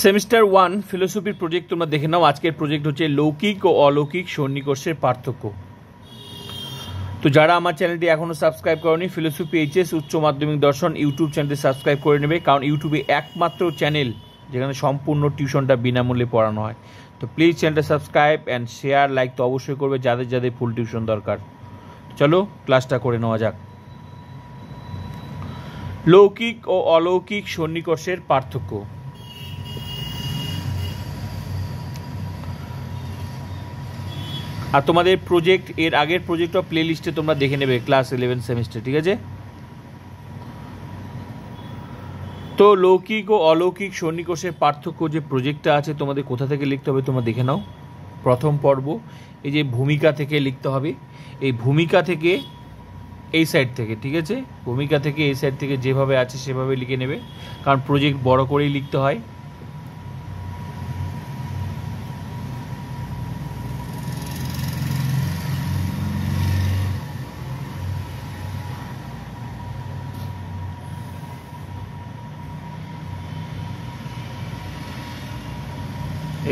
Semester 1 ফিলোসফির project তোমরা দেখে নাও। আজকের প্রজেক্ট হচ্ছে লৌকিক ও অলৌকিক সন্নিকর্ষের পার্থক্য। তো যারা আমার চ্যানেলটি এখনও সাবস্ক্রাইব করনি, ফিলোসফি এইচএস উচ্চ মাধ্যমিক দর্শন ইউটিউব চ্যানেলটি সাবস্ক্রাইব করে নেবে, কারণ ইউটিউবে একমাত্র চ্যানেল যেখানে সম্পূর্ণ টিউশনটা বিনামূল্যে পড়ানো হয়। তো প্লিজ চ্যানেলটা সাবস্ক্রাইব অ্যান্ড শেয়ার, লাইক তো অবশ্যই করবে যাদের যাদের ফুল টিউশন দরকার। চলো ক্লাসটা করে নেওয়া যাক। লৌকিক ও অলৌকিক সন্নিকর্ষের পার্থক্য। আর তোমাদের প্রজেক্ট এর আগের প্রজেক্টটা প্লে লিস্টে তোমরা দেখে নেবে, ক্লাস 11 সেমিস্টার, ঠিক আছে? তো লৌকিক ও অলৌকিক সন্নিকর্ষের পার্থক্য যে প্রজেক্টটা আছে তোমাদের কোথা থেকে লিখতে হবে তোমরা দেখে নাও। প্রথম পর্ব এই যে ভূমিকা থেকে লিখতে হবে। এই ভূমিকা থেকে এই সাইড থেকে, ঠিক আছে? ভূমিকা থেকে এই সাইড থেকে যেভাবে আছে সেভাবে লিখে নেবে, কারণ প্রজেক্ট বড় করেই লিখতে হয়।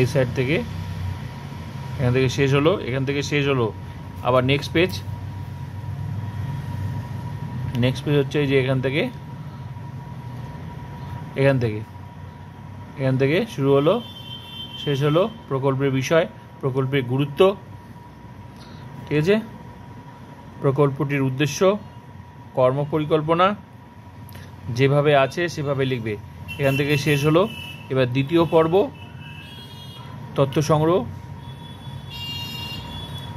এই সাইড থেকে এখান থেকে শেষ হলো, এখান থেকে শেষ হলো, আবার নেক্সট পেজ হচ্ছে এই যে এখান থেকে শুরু হলো, শেষ হলো প্রকল্পের বিষয়, প্রকল্পের গুরুত্ব, ঠিক আছে? প্রকল্পটির উদ্দেশ্য, কর্ম পরিকল্পনা, যেভাবে আছে সেভাবে লিখবে। এখান থেকে শেষ হলো। এবার দ্বিতীয় পর্ব তথ্য সংগ্রহ,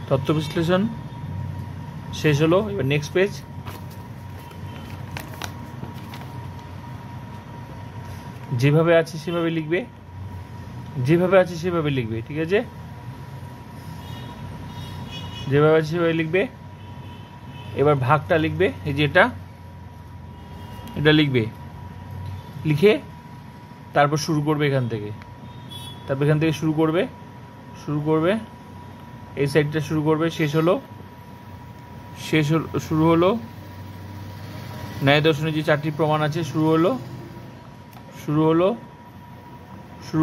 তথ্য বিশ্লেষণ, শেষ হলো। এবার নেক্সট পেজ। যেভাবে আছে সেভাবে লিখবে, ঠিক আছে? যেভাবে আছে সেভাবে লিখবে। এবার ভাগটা লিখবে, এই যে এটা লিখবে, লিখে তারপর শুরু করবে এখান থেকে, শুরু করবে এই সাইডটা শুরু করবে, শুরু হলো ন্যায় দর্শনের যে 4টি প্রমাণ আছে, শুরু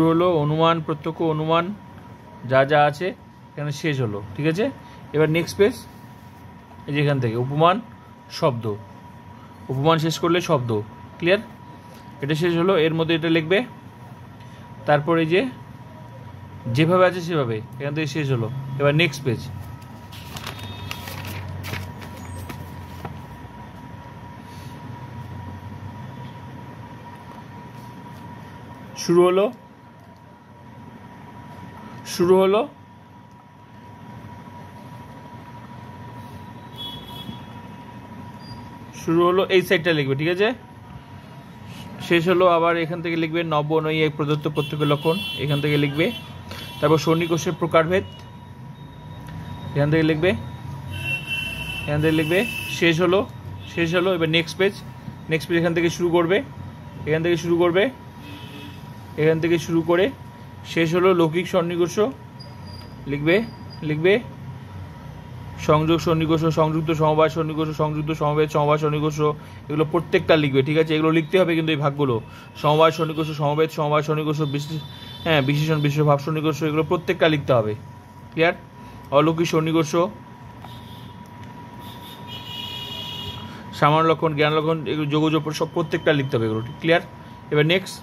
হলো অনুমান, প্রত্যক্ষ অনুমান যা যা আছে এখানে শেষ হলো, ঠিক আছে? এবার নেক্সট পেজ, এই যে এখান থেকে উপমান, শব্দ, উপমান শেষ করলে শব্দ, ক্লিয়ার? এটা শেষ হলো। এর মধ্যে এটা লিখবে, তারপরে যে যেভাবে আছে সেভাবে এখান থেকে শেষ হলো। এবার নেক্সট পেজ, শুরু হলো এই সাইডটা লিখবে, ঠিক আছে? শেষ হলো। আবার এখান থেকে লিখবে নব্য নৈয়ায়িক প্রদত্ত প্রত্যক্ষের লক্ষণ, এখান থেকে লিখবে। তারপর সন্নিকর্ষের প্রকারভেদ, এখান থেকে লিখবে। শেষ হলো। এবার নেক্সট পেজ এখান থেকে শুরু করবে, এখান থেকে শুরু করে শেষ হলো। লৌকিক সন্নিকর্ষ লিখবে। সংযোগ সন্নিকর্ষ, সংযুক্ত সমবায় সন্নিকর্ষ, সংযুক্ত সমবেত সমবায় সন্নিকর্ষ, এগুলো প্রত্যেকটা লিখবে, ঠিক আছে? এগুলো লিখতে হবে কিন্তু এই ভাগগুলো, সমবায় সন্নিকর্ষ, সমবেত সমবায় সন্নিকর্ষ, বিশেষণ বিশেষভাব সন্নিকর্ষ, এগুলো প্রত্যেকটা লিখতে হবে, ক্লিয়ার? অলৌকিক সন্নিকর্ষ, সামান্য লক্ষণ, জ্ঞান লক্ষণ, এগুলো যোগজ সব প্রত্যেকটা লিখতে হবে, এগুলো ক্লিয়ার? এবার নেক্সট,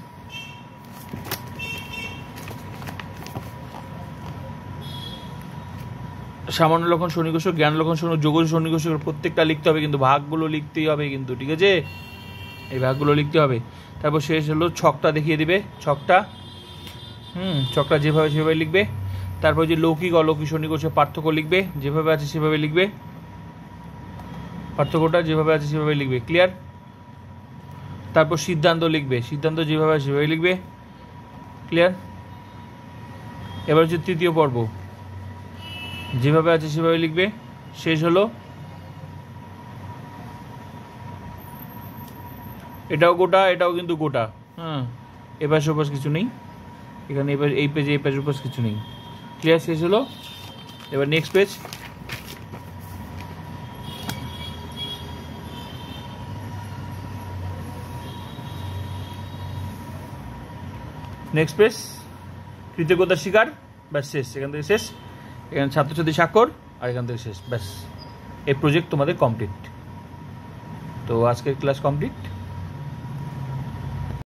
সামান্য লক্ষণ সন্নিকর্ষ, জ্ঞান লক্ষণ যোগজ সন্নিকর্ষ, প্রত্যেকটা লিখতে হবে কিন্তু ভাগগুলো লিখতেই হবে কিন্তু, ঠিক আছে? এই ভাগগুলো লিখতে হবে। তারপর শেষ হলো ছকটা দেখিয়ে দিবে, ছকটা যেভাবে সেভাবে লিখবে। তারপর যে লৌকিক অলৌকিক সন্নিকর্ষের পার্থক্য লিখবে, যেভাবে আছে সেভাবে লিখবে, পার্থক্যটা যেভাবে আছে সেভাবে লিখবে, ক্লিয়ার? তারপর সিদ্ধান্ত লিখবে, সিদ্ধান্ত যেভাবে আছে সেভাবে লিখবে, ক্লিয়ার? এবার হচ্ছে তৃতীয় পর্ব, যেভাবে আছে সেভাবে লিখবে, শেষ হলো। এটাও গোটা, এটাও কিন্তু গোটা, এপাশ ওপাশ কিছু নেই এখানে, এই পেজে এপাশ ওপাশ কিছু নেই, ক্লিয়ার? শেষ হলো। এবার নেক্সট পেজ, নেক্সট পেজ, কৃতজ্ঞতা স্বীকার, ব্যাস শেষ, এখান থেকে শেষ। এখানে ছাত্রছাত্রী স্বাক্ষর, আর এখান থেকে শেষ, ব্যাস এই প্রজেক্ট তোমাদের কমপ্লিট। তো আজকের ক্লাস কমপ্লিট।